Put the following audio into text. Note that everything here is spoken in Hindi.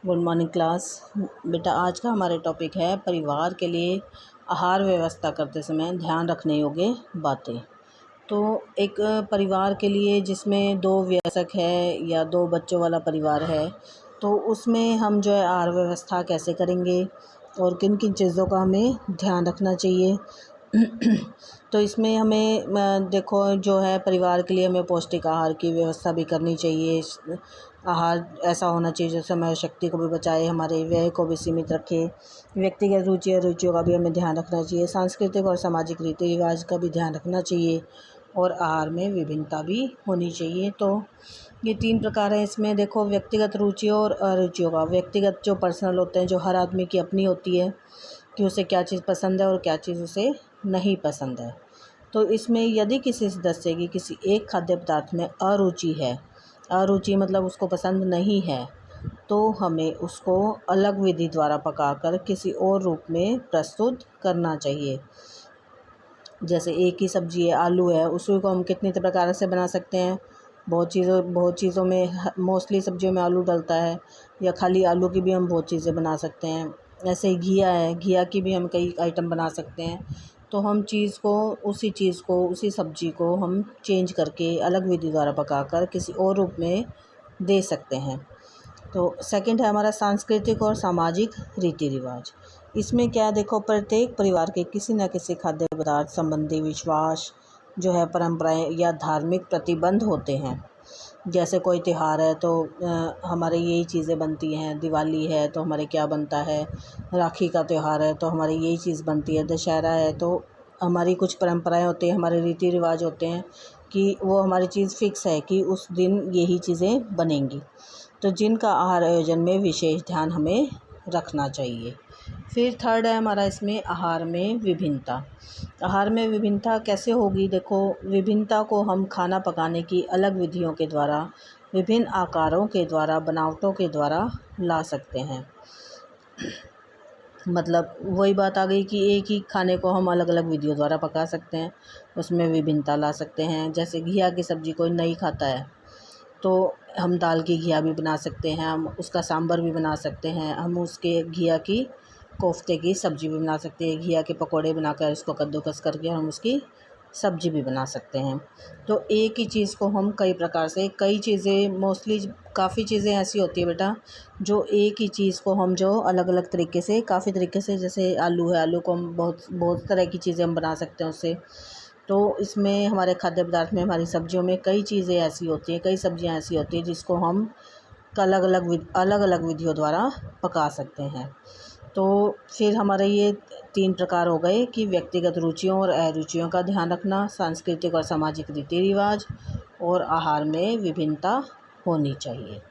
Good morning class. बेटा आज का हमारे टॉपिक है परिवार के लिए आहार व्यवस्था करते समय ध्यान रखने योग्य बातें। तो एक परिवार के लिए जिसमें 2 वयस्क है या 2 बच्चों वाला परिवार है, तो उसमें हम जो है आहार व्यवस्था कैसे करेंगे और किन किन चीज़ों का हमें ध्यान रखना चाहिए। तो इसमें हमें देखो जो है परिवार के लिए हमें पौष्टिक आहार की व्यवस्था भी करनी चाहिए। आहार ऐसा होना चाहिए जो समय और शक्ति को भी बचाए, हमारे व्यय को भी सीमित रखे। व्यक्तिगत रुचि और रुचियों का भी हमें ध्यान रखना चाहिए। सांस्कृतिक और सामाजिक रीति रिवाज का भी ध्यान रखना चाहिए और आहार में विभिन्नता भी होनी चाहिए। तो ये 3 प्रकार हैं इसमें। देखो व्यक्तिगत रुचियों और अरुचियों का। व्यक्तिगत जो पर्सनल होते हैं, जो हर आदमी की अपनी होती है कि उसे क्या चीज़ पसंद है और क्या चीज़ उसे नहीं पसंद है। तो इसमें यदि किसी सदस्य की किसी एक खाद्य पदार्थ में अरुचि है, अरुचि मतलब उसको पसंद नहीं है, तो हमें उसको अलग विधि द्वारा पकाकर किसी और रूप में प्रस्तुत करना चाहिए। जैसे एक ही सब्जी है, आलू है, उसी को हम कितने प्रकार से बना सकते हैं। बहुत चीज़ों में मोस्टली सब्जियों में आलू डलता है, या खाली आलू की भी हम बहुत चीज़ें बना सकते हैं। ऐसे ही घिया है, घिया की भी हम कई आइटम बना सकते हैं। तो हम उसी सब्जी को हम चेंज करके अलग विधि द्वारा पकाकर किसी और रूप में दे सकते हैं। तो सेकंड है हमारा सांस्कृतिक और सामाजिक रीति रिवाज। इसमें क्या देखो, प्रत्येक परिवार के किसी न किसी खाद्य पदार्थ संबंधी विश्वास जो है, परंपराएं या धार्मिक प्रतिबंध होते हैं। जैसे कोई त्यौहार है तो हमारे यही चीज़ें बनती हैं। दिवाली है तो हमारे क्या बनता है, राखी का त्यौहार है तो हमारी यही चीज़ बनती है। दशहरा है तो हमारी कुछ परंपराएं होती हैं, हमारे रीति रिवाज होते हैं कि वो हमारी चीज़ फिक्स है कि उस दिन यही चीज़ें बनेंगी। तो जिनका आहार आयोजन में विशेष ध्यान हमें रखना चाहिए। फिर थर्ड है हमारा इसमें आहार में विभिन्नता। आहार में विभिन्नता कैसे होगी? देखो, विभिन्नता को हम खाना पकाने की अलग विधियों के द्वारा, विभिन्न आकारों के द्वारा, बनावटों के द्वारा ला सकते हैं। मतलब वही बात आ गई कि एक ही खाने को हम अलग अलग विधियों द्वारा पका सकते हैं, उसमें विभिन्नता ला सकते हैं। जैसे घिया की सब्ज़ी कोई नहीं खाता है तो हम दाल की घिया भी बना सकते हैं, हम उसका सांभर भी बना सकते हैं, हम उसके घिया की कोफ्ते की सब्ज़ी भी बना सकते हैं, घिया के पकोड़े बनाकर उसको कद्दूकस करके हम उसकी सब्ज़ी भी बना सकते हैं। तो एक ही चीज़ को हम कई प्रकार से, कई चीज़ें मोस्टली काफ़ी चीज़ें ऐसी होती है बेटा जो एक ही चीज़ को हम जो अलग अलग तरीके से, काफ़ी तरीके से, जैसे आलू है, आलू को हम बहुत तरह की चीज़ें हम बना सकते हैं उससे। तो इसमें हमारे खाद्य पदार्थ में, हमारी सब्जियों में कई चीज़ें ऐसी होती हैं, कई सब्जियां ऐसी होती हैं जिसको हम अलग अलग विधियों द्वारा पका सकते हैं। तो फिर हमारे ये 3 प्रकार हो गए कि व्यक्तिगत रुचियों और अरुचियों का ध्यान रखना, सांस्कृतिक और सामाजिक रीति रिवाज, और आहार में विभिन्नता होनी चाहिए।